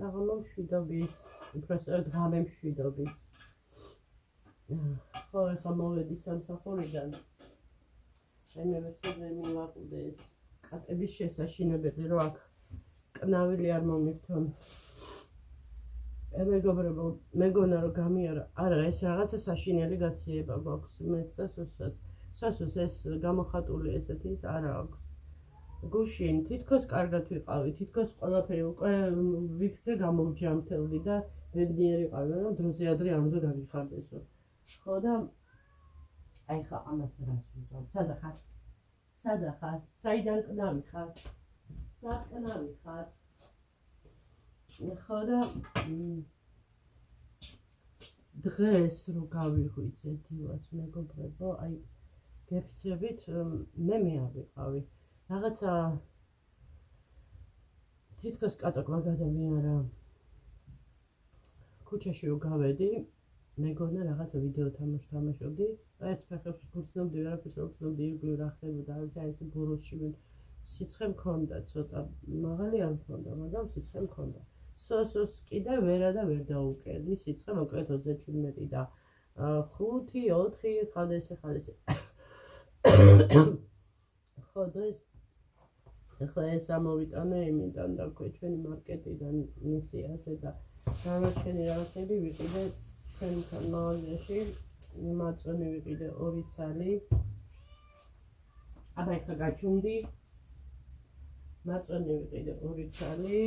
საღამო მშვიდობის, უბრალოდ ღამე მშვიდობის. ხო, ეხლა მოვედი სამსახურიდან. მე ვეცადე მივაკვდეს კატების შესაშინებელი, რომ აქ კნავილი არ მომირთონ. მეგობრებო, მეგონა რომ გამიარა, არა, ეს რაღაცა საშინელი გაციება გვაქვს მეც და სოსაც. სოსოს ეს გამოხატული ესეთი ის არა აქვს. გუშინ თითქოს კარგად ვიყავი, თითქოს ყველაფერი უკვე ვიფიქრე გამოვჯამთელდი და ბედნიერი ყავი, რომ დროზე ადრე არ უნდა გაგიხარდესო. ხო და აი ხა ამას რას ვუძავ? სადა ხარ? სადა ხარ? საიდან კნავი ხარ? სად კნავი ხარ? ხო და დღეს რო გავიღვიძეთ დილას მეგობრებო, აი გეფიცებით მე არ ვიყავი. რაღაცა თითქოს კატოკმა გადამიარა. ქუჩაში რო გავედი, მეგონა რაღაცა ვიდეო თამაშობდი. ერთ ფეხებს გრძნობდი, ვერაფერს რო გრძნობდი, ირგვლივ რა ხდებოდა, ეს ბურუსში სიცხე მქონდა, ცოტა მაღალი არ მქონდა, მაგრამ სიცხე მქონდა. სოსოს კიდე ვერა და ვერ დაუკერდი სიცხე, მოკლედ 37 და 5, 4 ხადესე. ხო და ეხლა ეს ამოვიტანე იმიდან და ჩვენი მარკეტიდან მისიაზე და დანარჩენი რაღაცები ვიყიდე ჩვენთან მაღაზიაში, მაწონი ვიყიდე 2 ცალი. აბა ეხლა გაჩუმდი. მაწონი ვიყიდე 2 ცალი,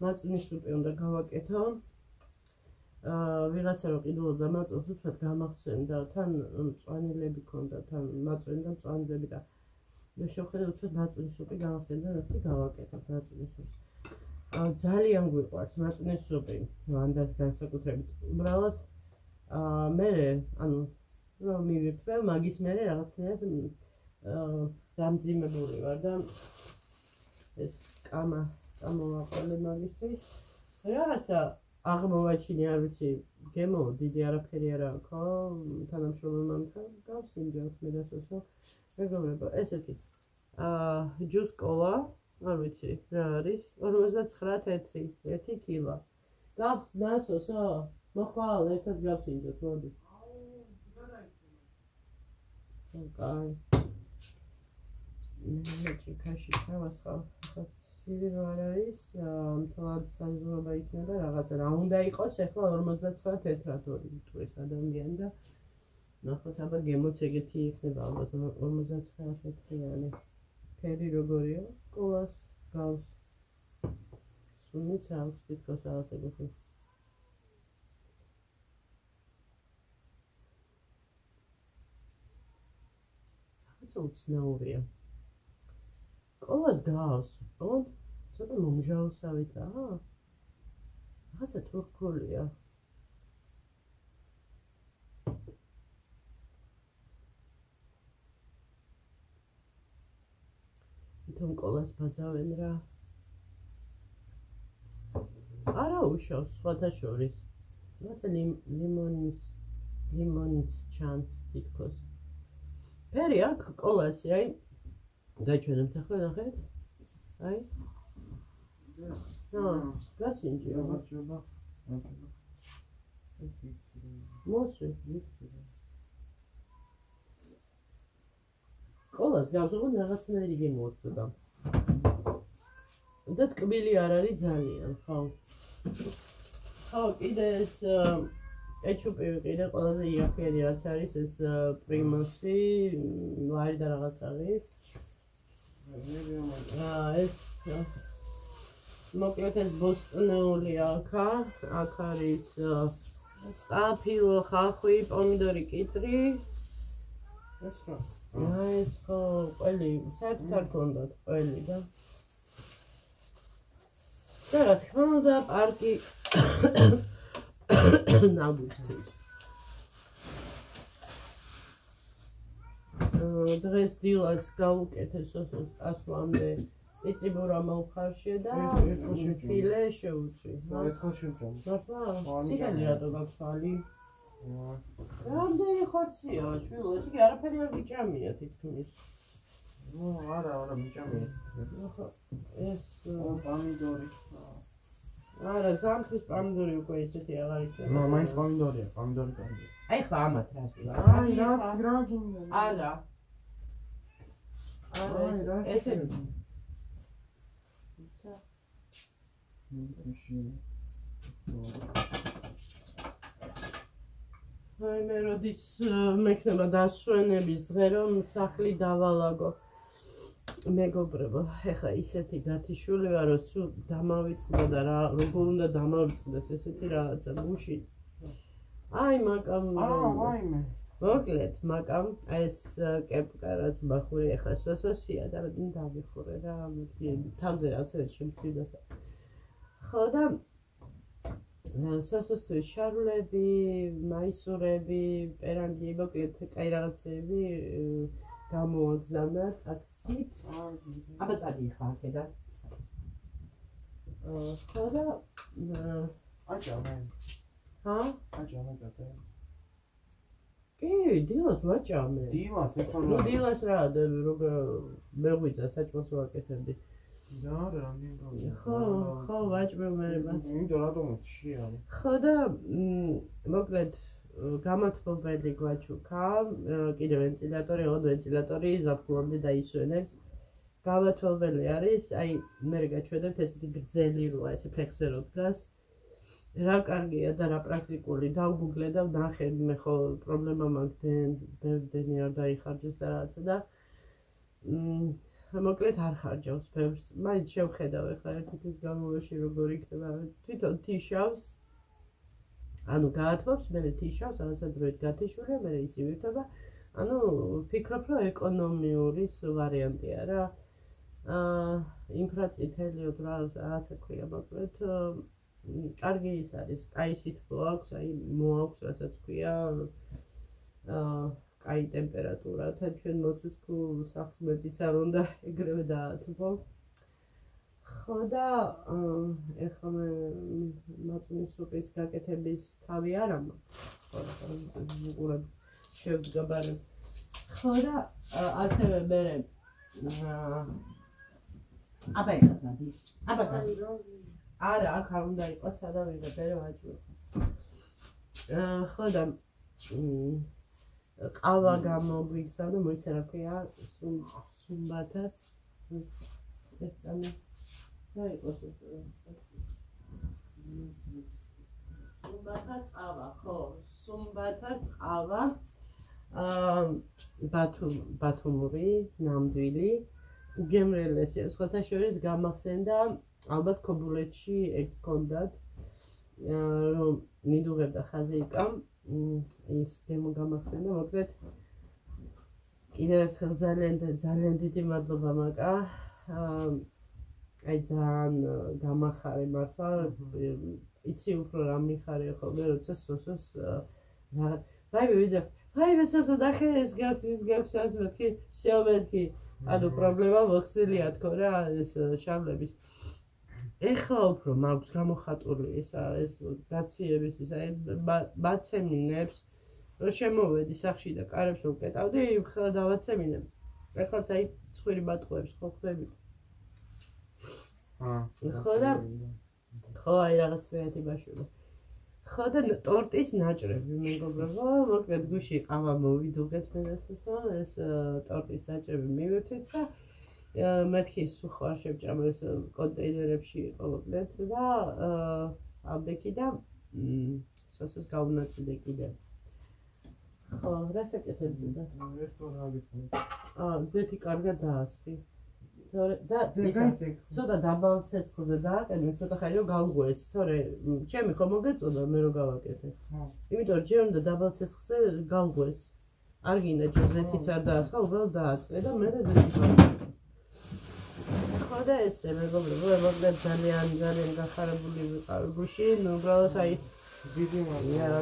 მაწონის სუპი უნდა გავაკეთო. ვიღაცა რო ყიდულობდა მაწონს უცბად გამახსენდა, თან მწვანილები ქონდა, თან მაწონი და მწვანილები და შევხედე უცბად მაწონის სუპი გამახსენდა, ერთი გავაკეთებ მაწონის სუპს. ძალიან გვიყვარს მაწონის სუპი, ვანდას განსაკუთრებით. უბრალოდ მე ანუ რომ მივირთვე, მაგის მერე რაღაცნაირად დამძიმებული ვარ და ეს კამა წამოვაყოლე მაგისთვის. რაღაცა აღმოვაჩინე, არ ვიცი, გემო დიდი არაფერი არა აქვს, ხო? თანამშრომელმა გავსინჯავთ მე და სოსო. მეგობრებო, ესეთი ჯუს კოლა, არ ვიცი რა არის, 59 თეთრი, 1 კილო. გავხსნა სოსო, მოხვალ ერთად გავსინჯოთ, მოდი. კაი. ჩიქაში გავასხავ. ცივი არ არის, მთლად საზღვრობა იქნება რაღაცა რა უნდა იყოს, ეხლა 59 თეთრად თუ ეს ადამიანი და ნახოთ აბა გემოც ეგეთი იქნება ალბათ 59 თეთრიანი. ფერი როგორია? კოლას გავს. სუნიც აქვს თითქოს რაღაც ეგეთი. რაღაცა უცნაურია. კოლას გავს, ხო? ცოტა მომჟავსავით რა. რაღაცა თურქულია. თვითონ კოლას ბაძავენ რა. არა უშავს სხვათა შორის. რაღაცა ლიმონის ჩანს თითქოს. ფერი აქვს კოლასი, აი დაჩვენებთ ახლა ნახეთ. აი. გასინჯი. მოსვი. კოლას გავზოგო რაღაცნაირი გემოვწოდა. და ტკბილი არ არის ძალიან, ხო. ხო, კიდე ეს კეჩუპი ვიყიდე, ყველაზე იაფიერი რაც არის ეს პრიმოსი, ლარი და რაღაც არის. ეს მოკლედ ეს ბოსტნეული აქ არის სტაფილო, ხახვი, პომიდორი, კიტრი. ეს რა? ეს ხო ყველი, საერთოდ არ ქონდათ ყველი და და რა თქმა უნდა პარკი ნაგვისთვის. დღეს დილას გავუკეთე სოსოს წასვლამდე წიწიბურა მოვხარშე და ფილე შევუწვი. ერთხელ შევჭამ. მართლა? ციხელი რატო გაქვს ხალი? რამდენი ხორცია, შვილო, ეს კი არაფერი არ გიჭამია თითქმის. არა, მიჭამია. ეს პომიდორი. არა, ზამთრის პომიდორი უკვე ისეთი აღარ იქნება. მაინც პომიდორია, პომიდორი კარგია. აი ხა ამათ რას აი, რა გინდა? არა. არა, ესეთი. აი მე როდის მექნება დასვენების დღე რომ სახლი დავალაგო მეგობრებო, ეხლა ისეთი გათიშული ვარ, რომ სულ დამავიწყდა და რა როგორ უნდა დამავიწყდეს ესეთი რაღაცა გუში. აი მაგამ ვაიმე. მოკლედ, მაგამ ეს კეპკა რაც მახური ეხლა სოსოსია და დავიხურე რა, თავზე რაღაცა შემცირდა. ხო და სოსოსთვის შარლები, მაისურები, პერანგი, მოკლედ კაი რაღაცები გამოვაგზავნათ ტაქსით. აბა წადი ხა აქედან. ხო და აჭამე. ჰა? აჭამე კატე. კი, დილას ვაჭამე. დილას ეხლა ნუ დილას რა, როგორ მეღვიძა საჭმელს ვაკეთებდი. არა, რამდენი გავიდა. ხო, ვაჭმევ მე მას. იმიტომ რატომ შეარი? ხო და მოკლედ გამათბობელი გვაჩუქა, კიდევ ვენტილატორი, ოღონდ ვენტილატორი ზაფხულამდე დაისვენებს. გამათბობელი არის, აი მე გაჩვენებთ ესეთი გრძელი როა, ესე ფეხზე რო დგას. რა კარგია და რა პრაქტიკული, დავგუგლე და ვნახე, მე ხო პრობლემა მაგდენი არ დაიხარჯეს და რაღაცა და მოკლედ არ ხარჯავს ბევრს. მაინც შევხედავ ეხლა ერთი თვის განმავლობაში როგორ იქნება. თვითონ თიშავს. ანუ გაათბობს, მე თიშავს, რაღაცა დროით გათიშულია, მე ის ივირთება. ანუ ვფიქრობ, რომ ეკონომიური ვარიანტია რა. ინფრაწითელიო რაღაცა ქვია, მოკლედ კარგი ის არის, კაი სითბო აქვს, აი მოაქვს, რასაც ქვია. კაი ტემპერატურა, თან ჩვენ მოცუცქუ სახლს მეტიც არ უნდა ეგრევე დაათბო. ხო და ეხლა მე მაწუნის სუპის გაკეთების თავი არ ამაქვს. ხო და უყურებ შევდგაბარებ. ხო და ასევე მე აბა ეხლა დადი. აბა დადი. არა, აქ არ უნდა იყოს სადავიღე ბერე ვაჭრო. ხო და ყავა გამოგვიგზავნა, მოიცა რა ქვია, სუმბათას. ეცანა. რა იყოს ეს? სუმბათას ყავა, ხო, სუმბათას ყავა. ბათუმური, ნამდვილი, უგემრიელესია. სხვათა შორის გამახსენდა, ალბათ ქობულეთში ეგ ჰქონდათ, რომ მიდუღებდა ხაზეიკამ. ის გემო გამახსენდა, მოკლედ კიდევ ერთხელ ძალიან დიდი მადლობა მაკა. აი ძალიან გამახარე მართლა. იცი უფრო რა მიხარია ხოლმე, როცა სოსოს ვაიმე ვიძახ, ვაიმე სოსო დახე ეს გაქვს ასე მეთქი, შეომეთქი. ანუ პრობლემა მოხსნილია თქო რა ეს შავლების. ეხლა უფრო მაქვს გამოხატული ეს გაციების ის აი ბაცემინებს რომ შემოვედი სახში და კარებს რომ კეტავდი ხლა დავაცემინებ. ეხლა აი ცხვირი ბატყუებს ხო ხდები. ხო და ხო აი რაღაცნაირად ბაშულა. ხო და ტორტის ნაჭრები მეგობრებო, მოკლედ გუში ყავა მოვიდუღეთ მენასესო, ეს ტორტის ნაჭრები მივირთვით და მეთქი სულ არ შევჭამ ეს კონტეინერებში იყო მოკლედ და აბექი და სოსოს გავნაწილე კიდე. ხო, რა საკეთებდი და? ეს თორე რა გიწყო? ზეთი კარგად დაასხი. და ცოტა დაბალ ცეცხლზე დააყენე, ცოტა ხანი რომ გავღვეს, თორე ჩემი ხო მოგეწოდა მე რომ გავაკეთე. იმიტომ რომ ჯერ უნდა დაბალ ცეცხლზე გავღვეს. არ გინდა ჯერ ზეთიც არ დაასხა, უბრალოდ დააწყე და მე ზეთი გავაკეთე. ხო და ესე მეგობრებო, მოკლედ ძალიან გახარებული ვიყავ გუში, ნუ უბრალოდ აი დიდი მადლობა.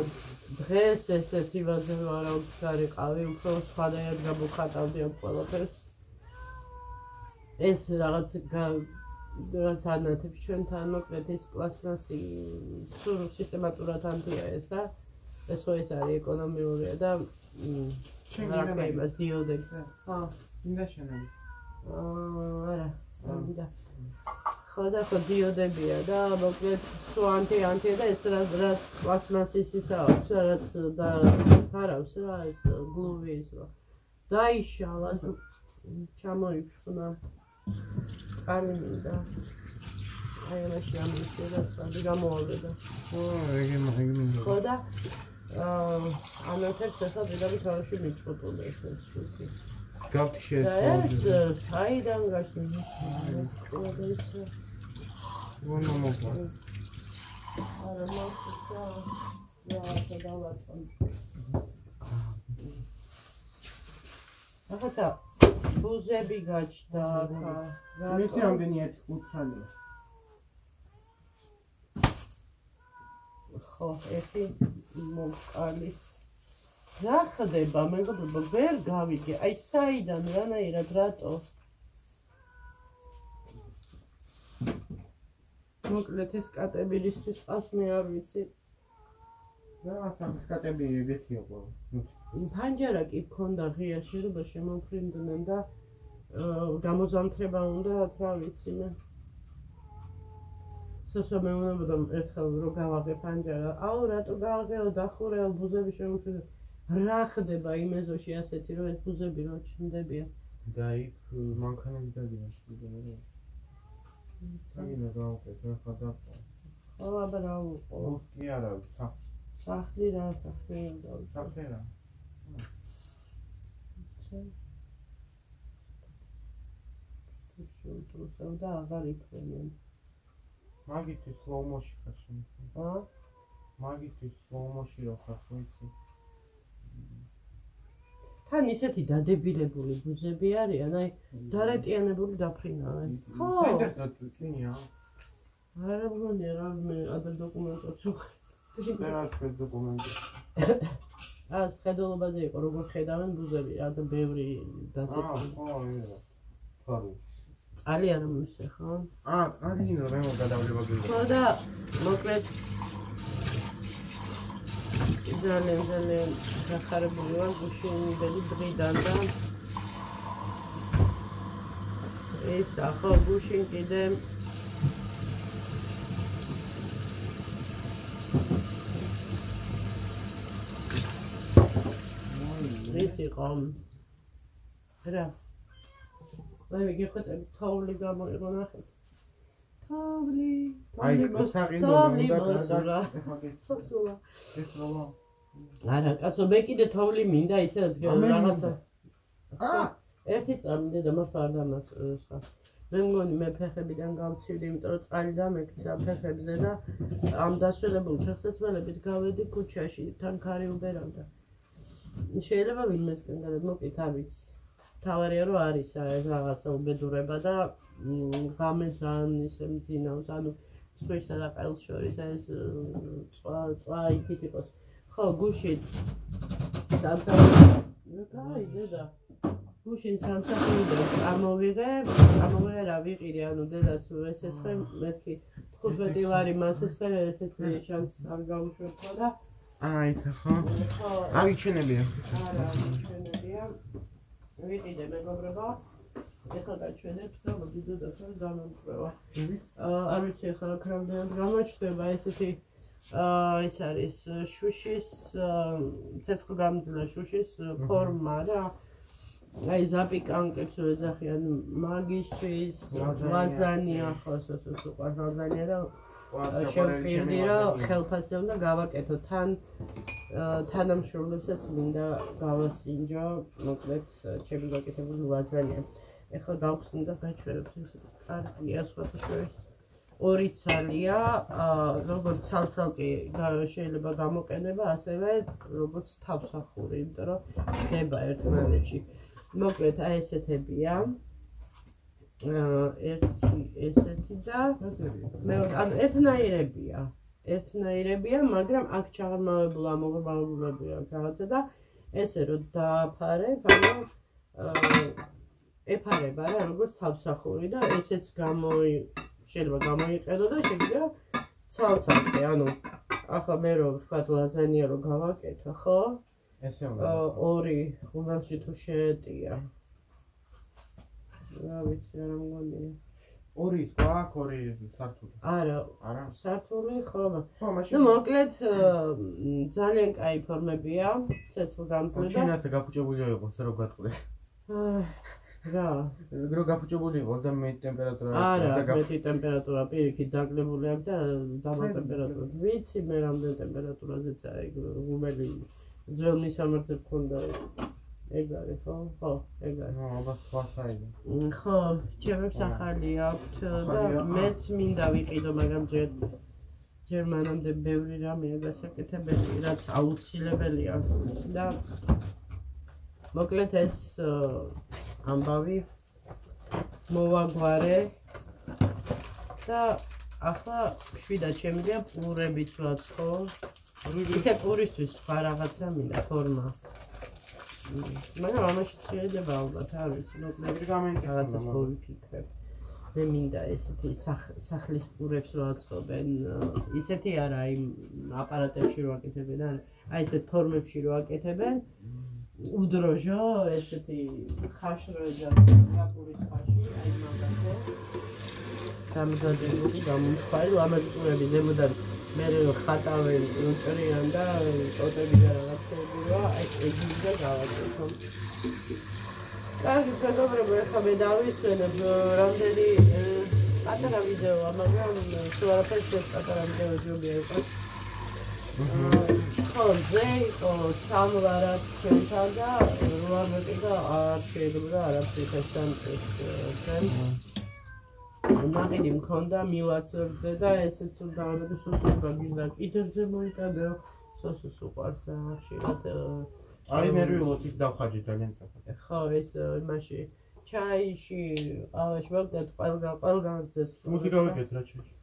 დღეს ესეთი ვაძე ვარაუცხარიყავი, უფრო სხვადასხვა გამოვხატავდი ამ ყველაფერს. ეს რაღაც ანათებს ჩვენთან მოკლედ ეს პლასმასი სულ სისტემატურად ანთია ეს და ეს ხო ეს არის ეკონომიურია და რა ქვია იმას დიოდები. მინდა შენები. არა, ამდა. ხო და ხო დიოდებია და მოკლედ თუ ანტია და ეს რაც პლასმასის ისა აქვს, რაც და ფარავს რა ეს გლუვი ის რა. დაიშალა, ჩამოიფშხნა. წყალი მინდა. აი ამაში ამისერა წყალი გამოვავდა. ეგ მინდა. ხო და ამათაც ახლა დედამი თავში მიწყობოდა ეს შუქი. გავთი და ეს საიდან გაშლილი? ვონა მოგვა. არა მოხდა. რა გადავატონ. ახლა ბუზები გაჩნდა ახლა. მეცი რამდენი 1-5 წელია. ხო, ერთი მოკალი. რა ხდება, მეგობრებო, ვერ გავიგე. აი საიდან რანაირად რატო? მოკლედ ეს კატებილისთვის ყავს მე არ ვიცი. რა სამს კატები ეგეთი იყო. ფანჯარა კი ქონდა ღია შენობა შემოფრინდნენ და გამოზამთრება უნდათ რა ვიცი მე. სოსო მეუბნებოდა ერთხელ რომ გავაღე ფანჯარა. აუ რატო გავაღეო დახურეო ბუზები შემოფრინდნენ. რა ხდება იმ ეზოში ასეთი რომ ეს ბუზები რო ჩნდებიან. და იქ მანქანები დადიან შეიძლება. აინა გავუკეთე ხა დაფა. ხო აბა რა უყო. კი არა, სახლი რა სახლი უნდა საფე რა. შეუტრუსავ და აღარ იქნებიან. მაგისთვის სლოუმოში ხარ შენ. მაგისთვის სლოუმოში რო ხარ ვიცი. თან ისეთი დადებილებული ბუზები არიან, აი დარეტიანებული დაფრინავენ. ხო. ცენტრად წინია. არა მგონია რა მე ადრე დოკუმენტებს ვუხდი. რა თქვენ დოკუმენტი? ხედულობაზე იყო როგორ ხედავენ ბუზები, რა ბევრი დასეტილი. ხო, ია. ფარო. წალი არ მომისე ხო? წალი რა გადავლება გინდა. ხო და მოკლედ ძალიან გახარებული ვარ გუშინდელი დღიდან და ეს ახლა გუშინ კიდე ეს იყო რა მე გიხოთები თოვლი გამოიყო ნახეთ თოვლი მოსულა ეს რა არა კაცო მე კიდე თოვლი მინდა ისედაც რაღაცა ერთი წამი და მას არ დამასწრა მე მგონი მე ფეხებიდან გავცივდი იმიტომ რომ წყალი დამექცა ფეხებზე და ამ დასველებულ ფეხსაცმელებით გავედი ქუჩაში თან ქარი უბერავდა შეიძლება ვინმესკენ გადმოკით არ ვიცი თავარია რომ არის ეს რაღაცა უბედურება და ღამე ძალიან ისე მძინავს ანუ სხვისა და ყელს შორის ეს წვა იქით იყოს ხო გუშინ გუშინ სამსახურიდან წარმოვიღე რა ვიყირი ანუ დედას ესესხე მეთქი 15 ლარი მას ესხე ესეთი შანს არ გაუშვებო და ისა ხო აღიჩენებია არა აღიჩენებია ვიყიდე მეგობრებო ეხლა გაჩვენებთ და მოდიდოთ ახლა გამომწვევა არ ვიცი ეხლა რამდენად გამოჩნდება ესეთი ეს არის შუშის ცეცხლგამძლე შუშის ფორმა რა აი ზაპიკანკებს რო ეძახიან მაგისტრის ლაზანია ხო უყვარს ლაზანია და შევფიქრდი რომ ხელფასზე უნდა გავაკეთო თან თანამშრომლებსაც მინდა გავასინჯო მოკლედ ჩემი გაკეთებული ლაზანია ეხლა გავხსნი და გაჩვენებთ ეს კარგია სხვათა შორის ორი ცალია როგორც ცალსალკე შეიძლება გამოყენება ასევე როგორც თავსახური იმიტომ რომ ხდება ერთმანეთში მოკლედ აი ესეთებია ერთი ესეთი და მეორე ანუ ერთნაირებია მაგრამ აქ ჩაღრმავებული ამოღრმავებულები აქვს რაღაცა და ესე რომ დააფარებ ანუ ეფარება რა როგორც თავსახური და ესეც შეიძლება გამოიყენო და შეიძლება ცალ-ცალკე ანუ ახლა მე რო ვთქვათ ლაზანია რო გავაკეთო ხო ესე უნდა ორი ღუმელში თუ შეეტია რა ვიცი, არა მგონია. ორი გვაქვს, ორი სართული. არა, არა. სართული ხო. ხო, მაშინ. ნუ მოკლედ ძალიან კაი ფორმებია, ცეცხლგამძლე და ჩინაზე გაფუჭებული იყოს, რომ გატყდეს. რა. რო გაფუჭებული იყოს და მეტი ტემპერატურა არა, მეტი ტემპერატურა პირიქით დაგლებული აქვს და დაბალ ტემპერატურაზე. ვიცი მე რამდენ ტემპერატურაზეცა ეგ ღუმელი ძველ მისამართებს ქონდა. ეგ არის ხო? ხო, ეგ არის. ალბათ სხვასაირი. ხო, ჩემებს ახალი აქვთ და მეც მინდა ვიყიდო, მაგრამ ჯერ მანამდე ბევრი რამეა გასაკეთებელი, რაც აუცილებელია და მოკლედ ეს ამბავი მოვაგვარე და ახლა შვიდად შემიძლია პურებიც ვაწყო. ისე პურისთვის სხვა რაღაცა მინდა ფორმა. მაგრამ ამაში შეიძლება ალბათ არ ვიცი, მოკლედ რაღაცას მოვიფიქრებ. მე მინდა ესეთი სახლის პურებს რო აწყობენ, ისეთი არა იმ აპარატებში რო აკეთებენ, აი ესეთ ფორმებში რო აკეთებენ. უდროჟო, ესეთი ხაშროჟა პურის ხაში, აი მაგათო. დამზადებული გამომხარი, ამაზე პურები ზემოდან მე ხატავენ, ჭრიან და ტოტები და რაღაცებია, აი ეგიზე გავაკეთო. კარგი, მეგობრებო, ახლა მე დავისვენებ რამდენი პატარა ვიდეოა, მაგრამ სულ არაფერს ეს პატარა ვიდეო ჯობია იყოს. ხო, ზე იყო სამლარად ჩვენთან და როამეტი და არ შეიძლება არაფერი შესამწეს ჩვენ. ნაყიდი მქონდა მილაცებზე და ესეც დავამეტე სუსუს გაგიჟდა კიდეზე მოიტანო სუსუს უყარს ხშირად აი ნერვიულოთ ის დავხაჯე ძალიან სწრაფად. ხო ეს იმაში ჩაიში ყავაში ვაგდათ ყველგან ძეს სმუზი გავიგეთ რა ჩაიში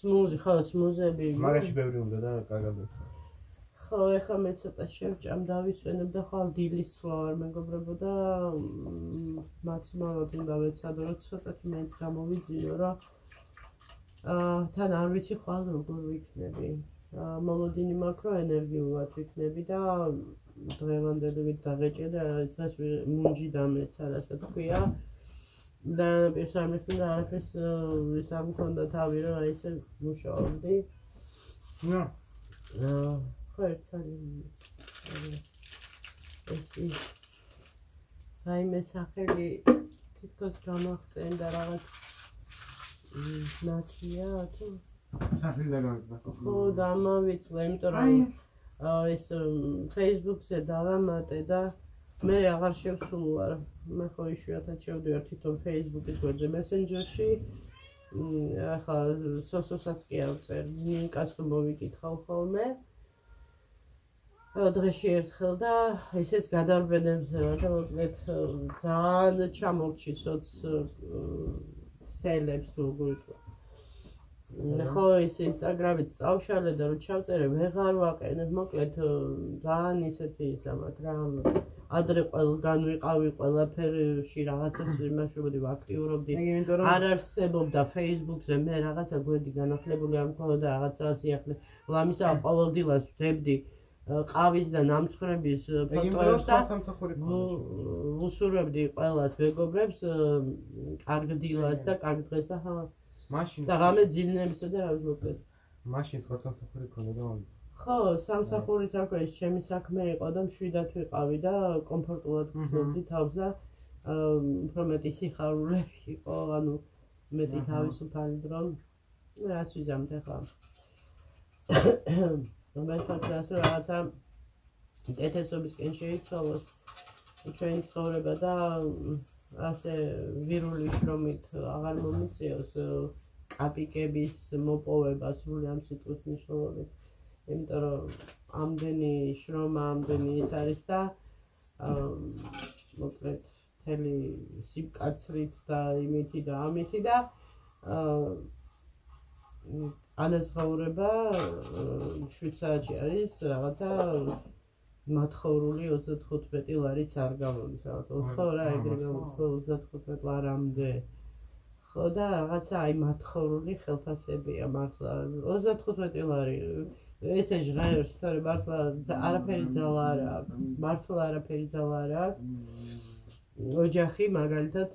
სმუზი ხო სმუზები მაგაში ბევრი უნდა და კარგად ხო ეხლა მე ცოტა შევჭამ დავისვენებ და ხვალ დილის ცვლა არ მეგობრებო და მაქსიმალურად უნდა ვეცადო რომ ცოტათი მეც გამოვიძიო რა თან არ ვიცი ხვალ როგორ ვიქნები მოლოდინი მაქვს რომ ენერგიულად ვიქნები და დღევანდელი დაღეჭე და ეს მუნჯი დამეცა რასაც ქვია და პირს არ მეხსენდა არაფერს ის არ მქონდა თავი რომ აი ესე მუშაობდი ხო ერთსანი ეს რაიმე სახელი თითქოს გამახსენდა რაღაც ნაკია თუ სახელი და გამახსენდა ხო და ამავიცლე იმიტომ რომ ეს Facebook-ზე დავამატე და მე აღარ შევსულვარ მე ხო იშვიათად შევდივარ თვითონ Facebook-ის გვერდზე Messenger-ში ახლა სოსოსაც კი არ წერ ნიკას რომ მოვიკითხავ ხოლმე დღეში ერთხელ და ისეც გადარბენებზე ვარ და მოკლედ ძალიან ჩამორჩი სელებს როგორ იყო ხო ის Instagram-ით წავშალე და რო ჩავწერე ვეღარ ვაყენებ მოკლედ ძალიან ისეთი ისა მაქვს რა ადრე ყველგან ვიყავი ყველაფერში რაღაცას იმაშობდი ვაქტიურობდი არ არსებობდა Facebook-ზე მე რაღაცა გვერდი განახლებული არ მქონდა რაღაცა სიახლე ლამისა ყოველდილას ვდებდი ყავის და ნამცხრების ფოტოებს და ვუსურვებდი ყველას მეგობრებს კარგ დილას და კარგ დღეს და მაშინ და ღამე ძილნებისა და რა ვიცი მოკლედ მაშინ სხვა სამსახური ქონდა და ხო სამსახურიც აქ ეს ჩემი საქმე იყო და მშვიდად ვიყავი და კომფორტულად ვხდები თავს და უფრო მეტი სიხარულები იყო ანუ მეტი თავისუფალი დრო რაც ვიზამთ ახლა რომელსაც რაღაცა კეთესობისკენ შეიცვალოს ჩვენი ცხოვრება და ასე ვირული შრომით აღარ მომიწიოს კაპიკების მოპოვება სრული ამ სიტყვის მნიშვნელობით იმიტომ რომ ამდენი შრომა ამდენი ის არის და მოკლედ მთელი სიბკაცრით და იმითი და ამითი და ანაზღაურება შვიცარიაში არის რაღაცა მათხოვრული 35 ლარიც არ გამოდის რაღაცა ხო რა ეგრე გამოდის 35 ლარამდე ხო და რაღაცა აი მათხოვრული ხელფასებია მართლა 35 ლარი ესე ჟღერს თორე მართლა არაფერი ძალა არ აქვს მართლა არაფერი ძალა არ აქვს ოჯახი მაგალითად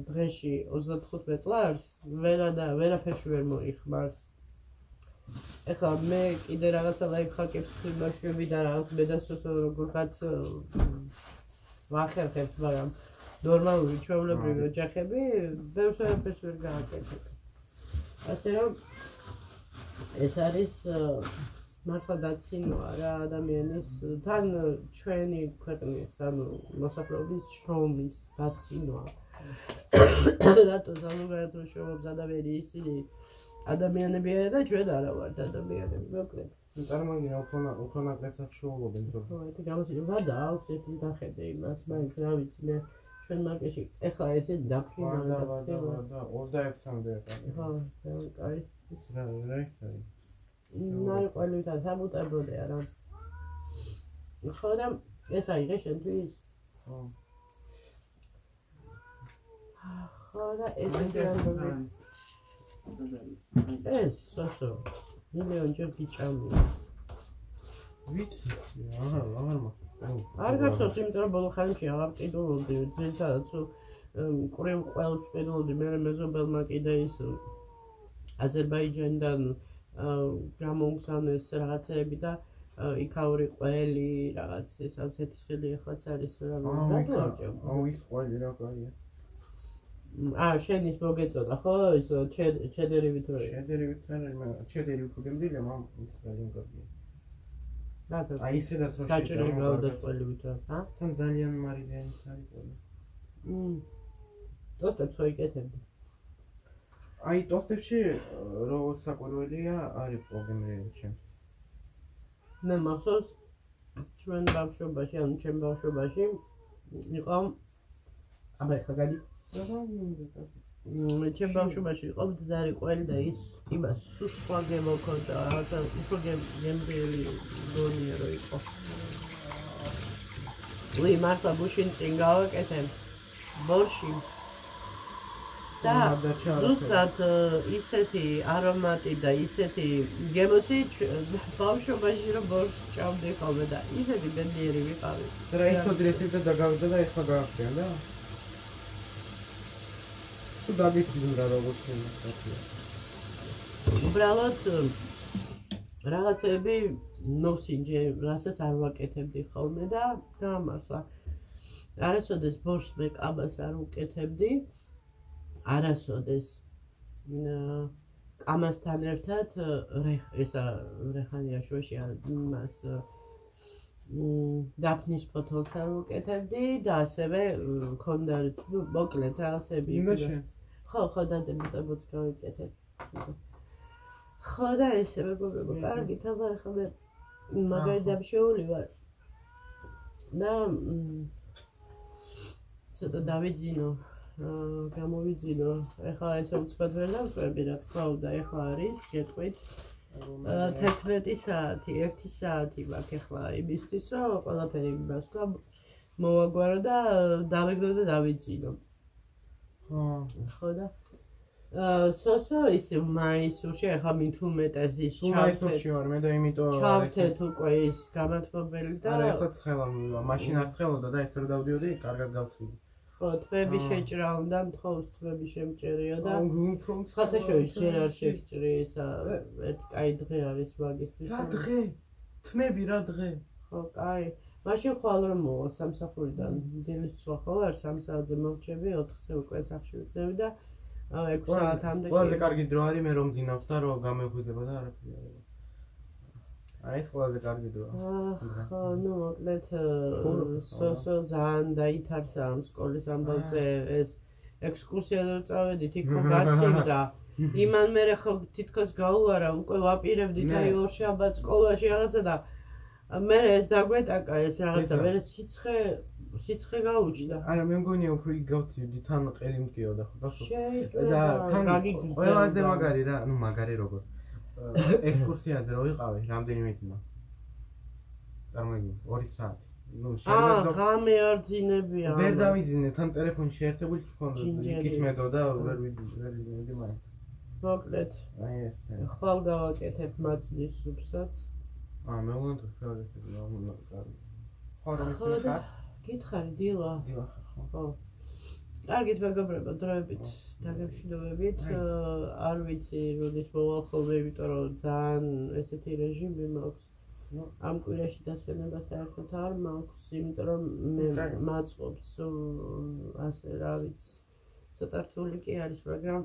დღეში 35 ლარს ვერაფერში ვერ მოიხმარს. ეხლა მე კიდე რაღაცა ლაიფჰაკებს ვიმაშვები და რაღაც მე და სოსო როგორღაც ვახერხებთ, მაგრამ ნორმალური ჩვეულებრივი ოჯახები ბევრს ვერაფერს ვერ გააკეთებ. ასე რომ ეს არის მართლა დაცინოა რა ადამიანის თან ჩვენი ქვეყნის ანუ მოსახლეობის შრომის დაცინოა. რატო ზოგადად შრომობს ადამიანი ისინი ადამიანები არა და ჩვენ არა ვართ ადამიანები, მოკლედ. წარმოგიდგენთ უფრო ნაკლებსაც შოულობენ თქო. ხო, ეს გამოსიდება და აქვს ერთი დახედე იმას, მაინც რა ვიცი მე ჩვენ მარკეტში ეხლა ესე დაფრინავდა და 26-მდე ეხლა. ხო, ძალიან კაი. რა არის? ნარკვევილთან საბუტებოდე არა. ხო და ეს აიღე შენთვის? ხო. ხო და ეს სოსო მილიონჯერ გიჭამია. ვიცი, აღარ არ გახსოვს, იმიტომ რომ ბოლო ხანში აღარ ყიდულობდი, ძირითადად ყრივ ყველს ყიდულობდი, მე მეზობელმა კიდე ის აზერბაიჯანიდან გამომგზავნეს რაღაცეები და იქაური ყველი რაღაც ეს ასეთი ხილი ახლაც არის რა ის ყველი რა კაია. შენ ის მოგეწოდა ხო ის ჩედერივით რო ჩედერი უფრო გემდილი მამ ის რაიმკობია. აი ისედაც რო დაჭრილი გავდა ყველივით რა თან ძალიან მარილიანის არის ყველი. ტოსტებს ვიკეთებდი. აი ტოსტებში როგორც საკვირველია არის პრობლემები ჩემს. მე მახსოვს ჩვენ ბავშვობაში ანუ ჩემ ბავშვობაში იყო აბა ეხლა გადი ჩემ ბავშვობაში იყო მდიდარი ყველი და ის იმას სხვა გემოქონდა რაღაცა უფრო გემრიელი გონია რომ იყო. ვი მართლა გუშინ წინ გავაკეთე ბორში და ზუსტად ისეთი არომატი და ისეთი გემოსი ბავშვობაში რომ ბორში ჭამდი ხოლმე და ისეთი ბედნიერი ვიყავი. რა იცოდი და დაგავიდა და ეხლა გაახდიან და თუ დაგიწყდი რა როგორც ხდება. უბრალოდ რაღაცები ნოსინჯე რასაც არ ვაკეთებდი ხოლმე და გამარსა. არასოდეს ბორშს მე კაბას არ ვუკეთებდი. არასოდეს კამასთან ერთად რეხანია შუაში მას დაფნის ფოთოლს არ ვუკეთებდი და ასევე მქონდა მოკლედ რაღაცები ხო დადებულებაც გავიკეთებ. ხო და ესე მეგობრებო კარგით აბა ეხლა მე მაგარი დამშეული ვარ და ცოტა დავიძინო გამოვიძინო ეხლა ესე უცბად ვერ დავწვევი რა თქმა უნდა ეხლა არის გეტყვით 11 საათი 1 საათი მაქვს ეხლა იმისთვის რომ ყველაფერი იმას თქვა მოვაგვარო და დავეგდო და დავიძინო. ხო და სოსო ისე მაისურში ახლა მით უმეტეს ის მაისურში ვარ მე და იმიტომ ჩავთეთ უკვე ის გამათბობელი და არა ეხლა ცხელა მაშინ არ ცხელოდა და ეს რო დავდიოდი კარგად გავცვიდი. ხო თვები შეჭრა უნდა მთხოვს თვები შემჭერია და სხვათაშორის ჯერ არ შეჭრი ისა ერთ კაი დღე არის მაგისთვის. რა დღე? თმები რა დღე? ხო კაი მაშინ ხვალ რომ მოვა სამსახურიდან დილის სხვა ხო არ 3 საათზე მოვჭები 4-ზე უკვე სახში ვიქნები და 6 საათამდე ყველაზე კარგი დრო არის მე რომ დინავს და რომ გამეხვიდება და არაფერი არ არის. აი ეს ყველაზე კარგი დროა. ხო ნუ მოკლედ სოსო ძალიან დაითარცა ამ სკოლის ამბავზე ეს ექსკურსია რომ წავედით იქ ხო გაცივდა იმან მე ხო თითქოს გაუარა უკვე ვაპირებდით აი ორშაბათ სკოლაში რაღაცა და მე ეს დაგვეტაკა ეს რაღაცა მე სიცხე გაუჩნდა. არა მე მგონია უფრო იქ გავცივდი თან ყელი მტკიოდა ხო და და თან ყველაზე მაგარი რა ნუ მაგარი როგორ ექსკურსიაზე რო ვიყავი რამდენიმე წინა წარმოგიდგენთ 2 საათი ნუ შემეძლო ღამე არ ძინებია ვერ დავიძინე თან ტელეფონში ერთებული გქონდა გითმედო და ვერ ვიდი მაინც მოკლედ აი ესე ხვალ გავაკეთებ მაწვდის სუპსაც მე ვგონთ ფეოდეთ რა უნდა კარგი ხო რომ გითხარი დილა ხო კარგით მეგობრებო, დროებით დაგემშვიდობებით. არ ვიცი, როდის მოვალ ხოლმე, იმიტომ რომ ძალიან ესეთი რეჟიმი მაქვს. ამ კვირაში დასვენება საერთოდ არ მაქვს, იმიტომ რომ მე მაწყობს ასე რა ვიცი. ცოტა რთული კი არის, მაგრამ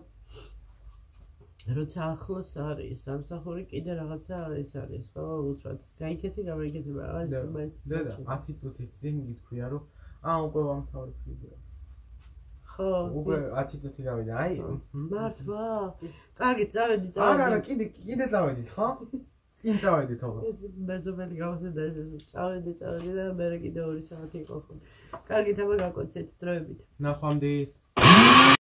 როცა ახლოს არის სამსახური კიდე რაღაცა ის არის, ხო, უცბად. გაიქეცი, გამაიქეცება, აი ეს მაინც. დედა, 10 წუთის წინ გითქვია რომ უკვე ვამთავრებ ვიდეო. ხო, უკვე 10 წუთი გავიდა, აი. მართლა? კარგი, წავედი. არა, კიდე წავედით, ხო? წინ წავედით თქო. ეს მეზობელი გავხსენდა ეს. წავედი და მე კიდე 2 საათი იყო. კარგი, თამა გაკოცეთ დროებით. ნახვამდის.